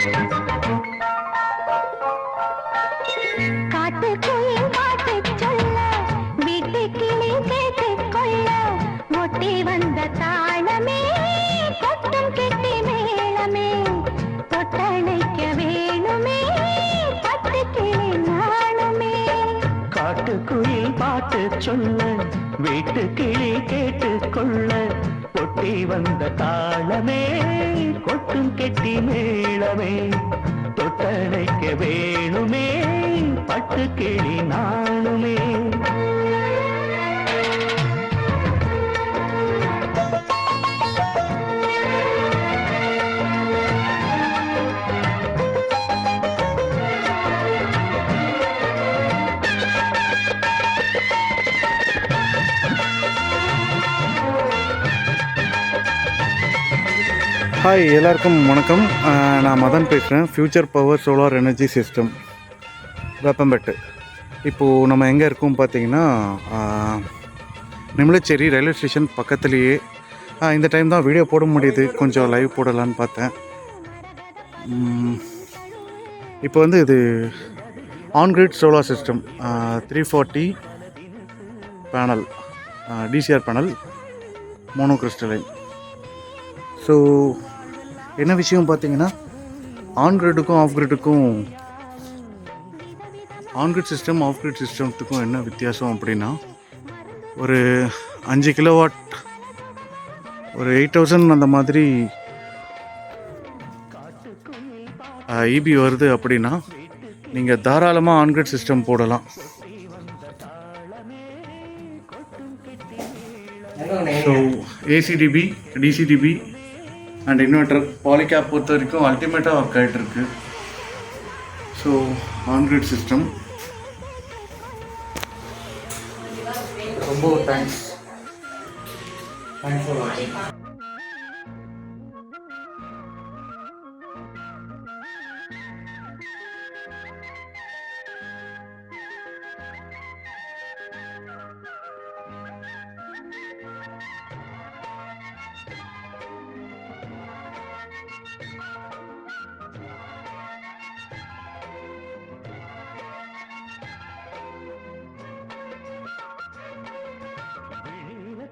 காட்டுக்குயில் பாட்டு சொல்ல வீட்டு கிளி கேட்டுக் கொள்ள ஒட்டி வந்த தாளமே கொட்டும் கெட்டி மேளமே தொட்டணைக்க வேணுமே பட்டு கிளி நாணுமே. காட்டுக்குயில் பாட்டு சொல்ல வீட்டு கிளி கேட்டுக்கொள்ள ஒட்டி வந்த தாளமே கொட்டும் கெட்டி மேளமே தொட்டணைக்க வேணுமே பட்டு கிளி நாணுமே. ஹாய், எல்லாருக்கும் வணக்கம். நான் மதன் பேசுகிறேன். Future power solar energy system Veppampattu. இப்போது நம்ம எங்கே இருக்கோம் பார்த்தீங்கன்னா, நிமிலச்சேரி ரயில்வே ஸ்டேஷன் பக்கத்துலேயே. இந்த டைம் தான் வீடியோ போட முடியுது, கொஞ்சம் லைவ் போடலான்னு பார்த்தேன். இப்போ வந்து இது on grid solar system 340 panel, DCR panel, mono crystalline. So என்ன விஷயம் பார்த்தீங்கன்னா, ஆன்கிரிட்டுக்கும் ஆஃப் கிரிட்டுக்கும், ஆன்கிரிட் சிஸ்டம் ஆஃப் கிரிட் சிஸ்டத்துக்கும் என்ன வித்தியாசம் அப்படின்னா, ஒரு 5 கிலோவாட் ஒரு 8000 அந்த மாதிரி இபி வருது அப்படின்னா நீங்கள் தாராளமாக ஆன்கிரிட் சிஸ்டம் போடலாம். So ACDP, DCDP and inverter, Polycab பொறுத்த வரைக்கும் அல்டிமேட்டாக ஒர்க் ஆகிட்டுருக்கு. ஸோ ஆன்கிரிட் சிஸ்டம் ரொம்ப தேங்க்ஸ் ஃபார் வாட்சிங்.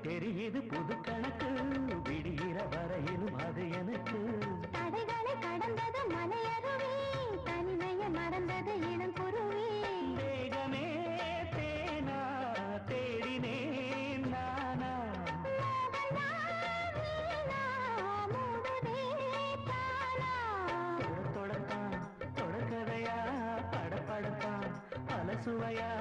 தெரியுது புது கணக்கு, விடுகிற வரையிலும் அது எனக்கு. தடைகளை கடந்தது மலையருவி, தனிமையை மறந்தது இளங்குருவி. வேகமே தேனா தேடினேன் நானா, தொடத்தான் தொடர்கதையா, படப்படத்தான் பல சுவையா.